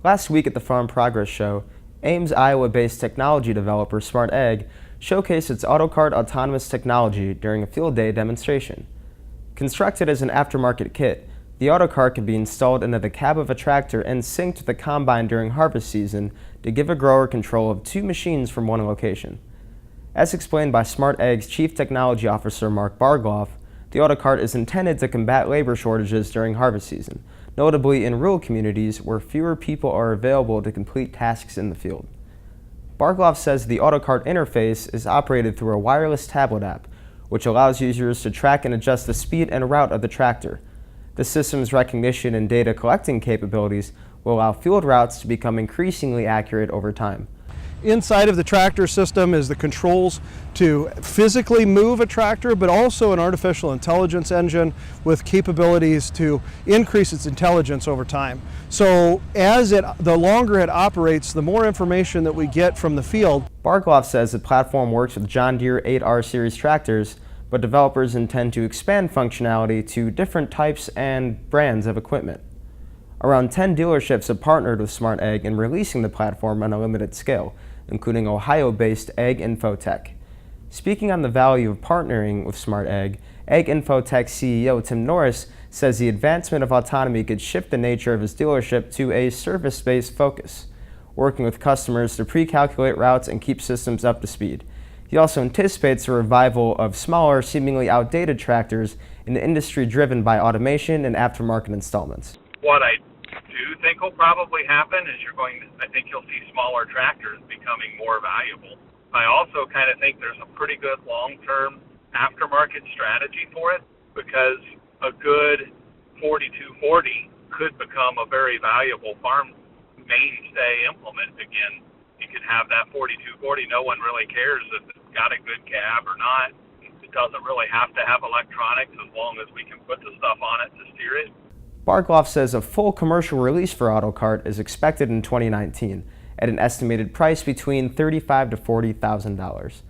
Last week at the Farm Progress Show, Ames, Iowa-based technology developer SmartAg showcased its AutoCart autonomous technology during a field day demonstration. Constructed as an aftermarket kit, the AutoCart can be installed into the cab of a tractor and synced with the combine during harvest season to give a grower control of two machines from one location. As explained by SmartAg's Chief Technology Officer Mark Bargloff, the AutoCart is intended to combat labor shortages during harvest season, notably in rural communities where fewer people are available to complete tasks in the field. Bargloff says the AutoCart interface is operated through a wireless tablet app, which allows users to track and adjust the speed and route of the tractor. The system's recognition and data collecting capabilities will allow field routes to become increasingly accurate over time. Inside of the tractor system is the controls to physically move a tractor, but also an artificial intelligence engine with capabilities to increase its intelligence over time. So the longer it operates, the more information that we get from the field. Bargloff says the platform works with John Deere 8R series tractors, but developers intend to expand functionality to different types and brands of equipment. Around 10 dealerships have partnered with SmartAg in releasing the platform on a limited scale, including Ohio-based Ag Infotech. Speaking on the value of partnering with SmartAg, Ag Infotech CEO Tim Norris says the advancement of autonomy could shift the nature of his dealership to a service-based focus, working with customers to pre-calculate routes and keep systems up to speed. He also anticipates a revival of smaller, seemingly outdated tractors in the industry driven by automation and aftermarket installments. What I do think will probably happen is I think you'll see smaller tractors becoming more valuable. I also kind of think there's a pretty good long-term aftermarket strategy for it, because a good 4240 could become a very valuable farm mainstay implement again. You could have that 4240, no one really cares if it's got a good cab or not. It doesn't really have to have electronics as long as we can put the stuff on it to steer it. Bargloff says a full commercial release for AutoCart is expected in 2019 at an estimated price between $35,000 to $40,000.